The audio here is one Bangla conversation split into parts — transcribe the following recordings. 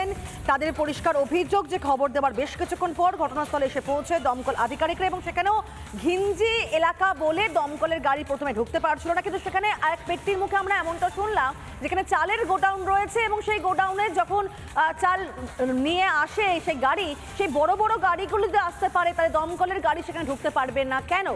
করেছেন। তাদের পরিষ্কার অভিযোগ যে খবর দেওয়ার বেশ কিছুক্ষণ পর ঘটনাস্থলে এসে পৌঁছে দমকল আধিকারিকরা, এবং সেখানেও ঘিঞ্জি এলাকা বলে দমকলের গাড়ি প্রথমে ঢুকতে পারছিল না, কিন্তু সেখানে এক ব্যক্তির মুখে আমরা এমনটা শুনলাম যেখানে চালের গোডাউন রয়েছে এবং সেই গোডাউনে যখন চাল নিয়ে আসে সেই গাড়ি, সেই বড় বড় গাড়িগুলিতে আসতে পারে, তাহলে দমকলের গাড়ি সেখানে ঢুকতে পারবে না কেন?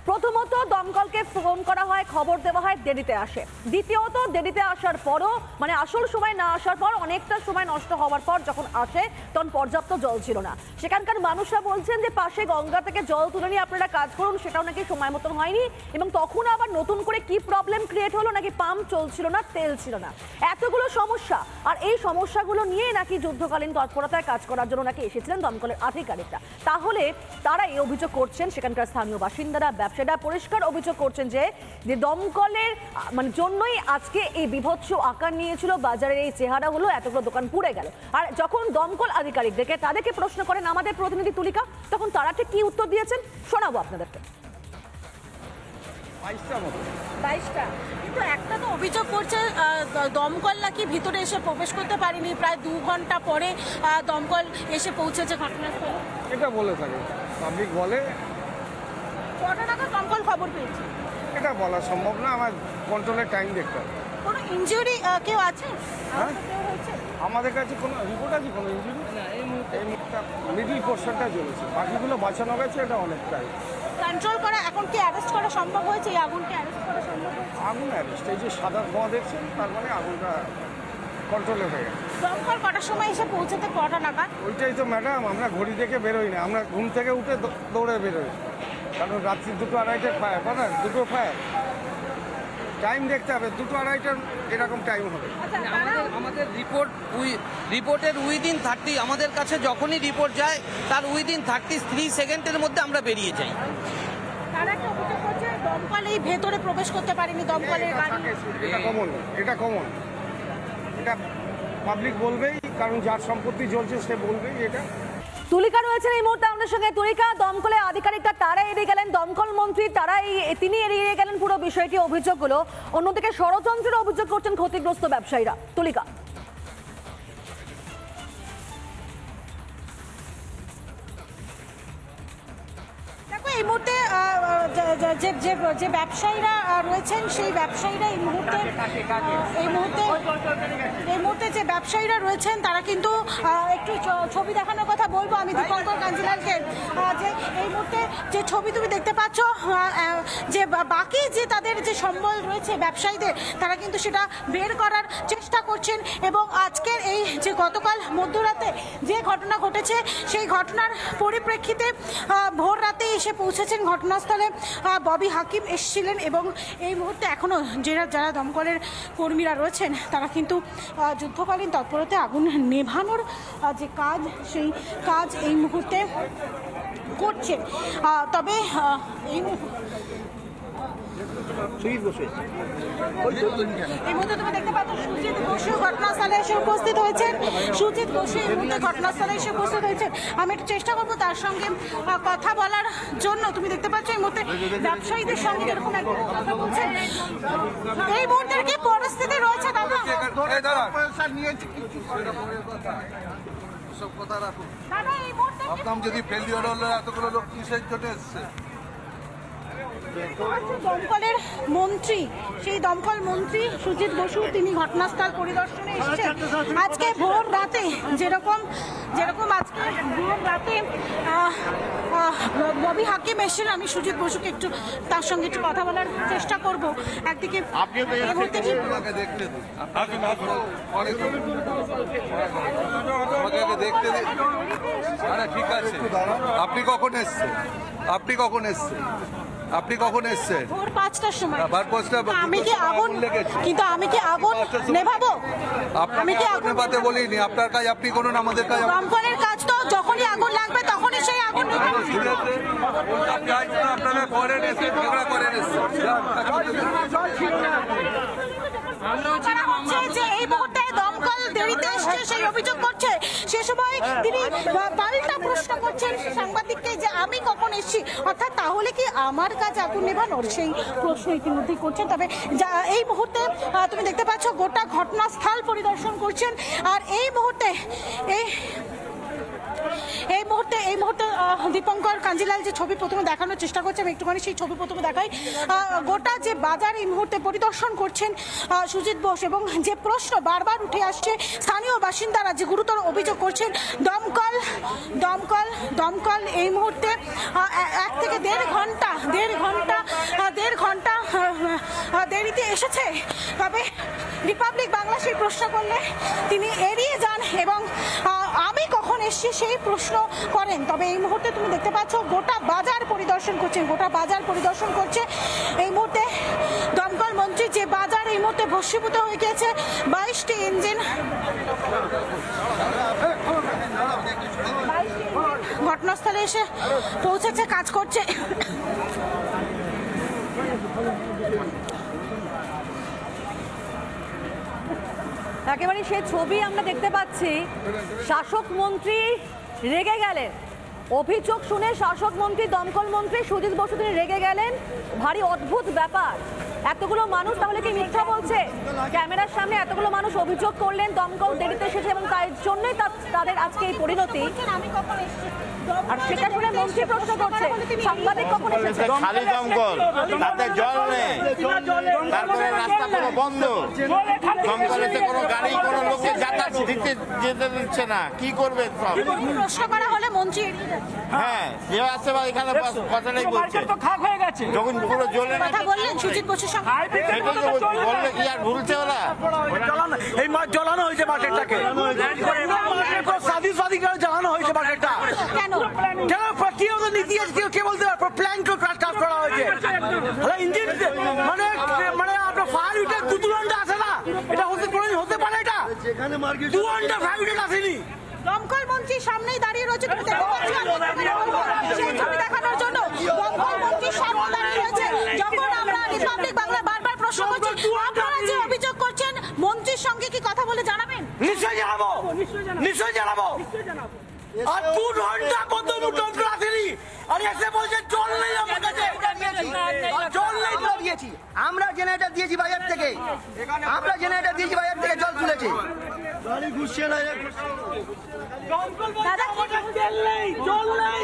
প্রথমত দমকলকে ফোন করা হয়, খবর দেওয়া হয়, দেরিতে আসে। দ্বিতীয়ত দেরিতে আসার পরও মানে আসল সময় না আসার পর অনেকটা সময় নষ্ট হওয়ার পর যখন আসে তখন পর্যাপ্ত জল ছিল না। সেখানকার মানুষরা বলছেন যে পাশে গঙ্গা থেকে জল তুলে নিয়ে আপনারা কাজ করুন, সেটাও নাকি সময় মতন হয়নি, এবং তখন আবার নতুন করে কি প্রবলেম ক্রিয়েট হলো, নাকি পাম্প চলছিল না, তেল ছিল না, এতগুলো সমস্যা। আর এই সমস্যাগুলো নিয়ে নাকি যুদ্ধকালীন তৎপরতায় কাজ করার জন্য নাকি এসেছিলেন দমকলের আধিকারিকরা। তাহলে তারা এই অভিযোগ করছেন, সেখানকার স্থানীয় বাসিন্দারা, ব্যবসায়ীরা পরিষ্কার অভিযোগ করছেন যে দমকলের মানে জন্যই আজকে এই বিভৎস আকার নিয়েছিল, বাজারের এই চেহারা হলো, এতগুলো দোকান পুড়ে গেল। আর যখন দমকল আধিকারিকদেরকে তাদেরকে প্রশ্ন করেন আমাদের প্রতিনিধি তুলিকা, তখন তারা ঠিক কি উত্তর দিয়েছেন শোনাবো আপনাদেরকে। 22টা, কিন্তু একটা তো অভিযোগ করছে দমকল নাকি ভিতরে এসে প্রবেশ করতে পারেনি, প্রায় 2 ঘন্টা পরে দমকল এসে পৌঁছেছে ঘটনাস্থলে। এটা বলে থাকে, পাবলিক বলে। কটা নাগাদ দমকল খবর পেয়েছে এটা বলা সম্ভব না, আমার কন্ট্রোলের টাইম দেখতে হবে। কোনো ইনজুরি কেউ আছে? হ্যাঁ, আমাদের কাছে কোনো রিপোর্ট আছে কোনো ইনজুরি না। এই মুহূর্তে মিডিল পোর্শনটা জ্বলেছে, বাকিগুলো বাঁচানো গেছে। এটা অনেকটাই কন্ট্রোল করা, এখন কি অ্যারেস্ট করা সম্ভব হয়েছে? এই আগুনকে অ্যারেস্ট করা সম্ভব হয়েছে? আগুন অ্যারেস্ট, এই যে সাদা ধোঁয়া দেখছেন তার মানে আগুনটা কন্ট্রোলে হয়ে গেছে। দমকল কটার সময় এসে পৌঁছাতে, কটা নাগাদ? ওইটাই তো ম্যাডাম, আমরা ঘড়ি দেখে বেরোই না, আমরা ঘুম থেকে উঠে দৌড়ে বেরোই, কারণ রাত্রি 2টো 2:30টায় ফায়ার, কথা 2টো ফায়ার, টাইম দেখতে হবে, 2টো 2:30টার এরকম টাইম হবে। আমাদের রিপোর্টের উইদিন 30, আমাদের কাছে যখনই রিপোর্ট যায় তার উইদিন 33 সেকেন্ডের মধ্যে আমরা বেরিয়ে যাই। তারা একটা অভিযোগ করছে দমকল এই ভেতরে প্রবেশ করতে পারেনি, দমকলের গাড়ি। এটা কমন, এটা কমন, এটা পাবলিক বলবেই, কারণ যার সম্পত্তি জ্বলছে সে বলবেই। এটা তুলিকা রয়েছেন এই মুহূর্তে আমাদের সঙ্গে। তুলিকা, দমকলের আধিকারিকরা তারা এড়িয়ে গেলেন, দমকল মন্ত্রী তিনি এড়িয়ে গেলেন পুরো বিষয়টি, অভিযোগগুলো। অন্যদিকে ষড়যন্ত্রের অভিযোগ করছেন ক্ষতিগ্রস্ত ব্যবসায়ীরা। তুলিকা, এই মুহূর্তে যে ব্যবসায়ীরা রয়েছেন সেই ব্যবসায়ীরা এই মুহূর্তে যে ব্যবসায়ীরা রয়েছেন তারা কিন্তু একটু ছবি দেখানোর কথা বলবো আমি দীপঙ্কর কাঞ্জিলালকে, যে এই মুহূর্তে যে ছবি তুমি দেখতে পাচ্ছ, যে বাকি যে তাদের যে সম্বল রয়েছে ব্যবসায়ীদের, তারা কিন্তু সেটা বের করার চেষ্টা করছেন। এবং আজকের এই যে গতকাল মধ্যরাতে যে ঘটনা ঘটেছে সেই ঘটনার পরিপ্রেক্ষিতে ভোর রাতে এসে পৌঁছেছেন ঘটনাস্থলে ববি হাকিম এসেছিলেন, এবং এই মুহূর্তে এখনও যারা দমকলের কর্মীরা রয়েছেন তারা কিন্তু যুদ্ধকালীন তৎপরতায় আগুন নেভানোর যে কাজ সেই কাজ এই মুহূর্তে করছেন। তবে এই মুহূর্তে তুমি দেখতে পাচ্ছ সুজিত বসু ঘটনাস্থলে এসে উপস্থিত হয়েছেন। সুজিত বসু এই মুহূর্তে ঘটনাস্থলে এসে উপস্থিত হয়েছেন। আমি একটু চেষ্টা করবো তার সঙ্গে কথা বলার জন্য। তুমি দেখতে পাচ্ছ এই মুহূর্তে ব্যবসায়ীদের সঙ্গে এরকম একটা কথা বলছেন। এই মুহূর্তে কি পরিস্থিতি রয়েছে দাদা? ভাবতাম যদি ফেলিওর হলো, এতগুলো লোক কিসের জন্য এসছে? দমকলের মন্ত্রী, সেই দমকল মন্ত্রী সুজিত বসু তিনি ঘটনাস্থল পরিদর্শনে এসেছেন। আজকে ভোর রাতে যেরকম আজকে ভোর রাতে ববি হাকিম এসেছেন, আমি সুজিত বসুকে একটু তার সঙ্গে একটু কথা বলার চেষ্টা করব। একদিকে ঠিক আছে, আপনি কখন এসছেন? ভোর 5টার সময়। আমি কি আগুন নেভাবো? আমি কি আগুন নেভাতে বলিনি, আপনার কাজ আপনি করুন, আমাদের কাজ। দমকলের কাজ তো যখনই আগুন লাগবে তখনই সেই আগুন আপনারা করেন, ঝগড়া করেন। যে এই মুহূর্তে দমকল দেরিতে এসছে সেই অভিযোগ করছে। সে সময় তিনি পাল্টা প্রশ্ন করছেন সাংবাদিককে যে আমি কখন এসেছি, অর্থাৎ তাহলে কি আমার কাজ আগুন নেভানোর, সেই প্রশ্ন ইতিমধ্যেই করছেন। তবে এই মুহূর্তে তুমি দেখতে পাচ্ছ গোটা ঘটনাস্থল পরিদর্শন করছেন। আর এই মুহূর্তে দীপঙ্কর কাঞ্জিলাল যে ছবি প্রথমে দেখানোর চেষ্টা করছে, আমি একটুখানি সেই ছবি প্রথমে দেখাই। গোটা যে বাজার এই মুহূর্তে পরিদর্শন করছেন সুজিত বোস, এবং যে প্রশ্ন বারবার উঠে আসছে, স্থানীয় বাসিন্দারা যে গুরুতর অভিযোগ করছেন, দমকল এই মুহূর্তে 1 থেকে দেড় ঘন্টা দেরিতে এসেছে। তবে রিপাবলিক বাংলা সেই প্রশ্ন করলে তিনি এড়িয়ে যান এবং আমি কখন এসেছি সেই প্রশ্ন করেন। তবে এই মুহূর্তে তুমি দেখতে পাচ্ছ গোটা বাজার পরিদর্শন করছে এই মুহূর্তে দমকল মন্ত্রী। যে বাজার এই মুহূর্তে ভস্মীভূত হয়ে গিয়েছে, 22টি ইঞ্জিন ঘটনাস্থলে এসে পৌঁছেছে, কাজ করছে। একেবারে সেই ছবি আমরা দেখতে পাচ্ছি। শাসক মন্ত্রী রেগে গেলেন, অভিযোগ শুনে শাসক মন্ত্রী দমকল মন্ত্রী সুজিত বসু তিনি রেগে গেলেন। ভারী অদ্ভুত ব্যাপার, এতগুলো মানুষ তাহলে কি মিথ্যা বলছে? ক্যামেরার সামনে এতগুলো মানুষ অভিযোগ করলেন দমকল দেরিতে এসেছে এবং তার জন্যই তাদের আজকে এই পরিণতি। আর সেটা শুনে মন্ত্রী প্রশ্ন করছে সাংবাদিক কখন এসেছে? খালি দমকল, তাতে জল নেই, তারপরে রাস্তা পুরো বন্ধ, দমকলেতে কোনো গাড়ি কোনো লোককে যাতায়াত যেতে দিচ্ছে না, কি করবে সব? প্রশ্ন করা হলে মন্ত্রী হ্যাঁ যে আছে বা এখানে কথাটাই বলছে, যখন পুরো জ্বলে কথা বললেন সুজিত বসুর সঙ্গে, সেটাই তো বললে কি আর ভুলছে ওরা? এই মাঠ জ্বালানো হয়েছে, মাঠেরটাকে জ্বালানো হয়েছে মাঠেরটা। কেন কি নীতি আছে কে বলতে পারবো? প্ল্যান কাজ করা হয়েছে। ইঞ্জিন মানে আপনার ফায়ার উইটের 2 ঘন্টা আসে না, এটা হতে পারে? এটা 2 ঘন্টা ফায়ার উইটের আসেনি। দমকল মন্ত্রী সামনেই দাঁড়িয়ে রয়েছে, তুমি দেখতে পাচ্ছ সেই ছবি দেখানোর জন্য দমকল মন্ত্রী সামনে দাঁড়িয়ে রয়েছে। যখন আমরা রিপাবলিক বাংলা বারবার প্রশ্ন করছি আপনারা যে অভিযোগ করছেন, মন্ত্রীর সঙ্গে কি কথা বলে জানাবেন? নিশ্চয়ই জানাবো। আর 2 ঘন্টা পর্যন্ত দমকল আসেনি, আর এসে বলছে জল নেই আমার কাছে। জল নেই তো দিয়েছি, আমরা জেনারেটর দিয়েছি বাজার থেকে, জল তুলেছি। গাড়ি ঘুরছে না, দাদা তেল নেই, জল নেই,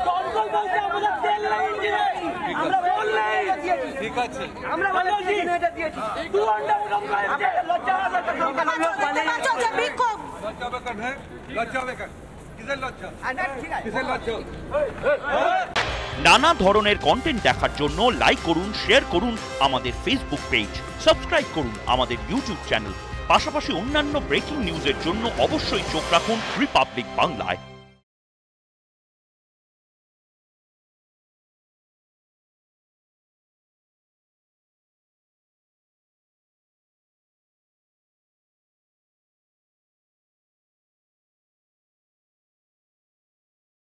দমকল বলছে আমাদের তেল নেই, আমরা জল নেই, ঠিক আছে আমরা বলেছি জেনারেটর দিয়েছি। 2 ঘন্টা দমকল এসে লজ্জা বিক্ষোভ নানা ধরনের কন্টেন্ট দেখার জন্য লাইক করুন, শেয়ার করুন আমাদের ফেসবুক পেজ, সাবস্ক্রাইব করুন আমাদের ইউটিউব চ্যানেল। পাশাপাশি অন্যান্য ব্রেকিং নিউজের জন্য অবশ্যই চোখ রাখুন রিপাবলিক বাংলায়।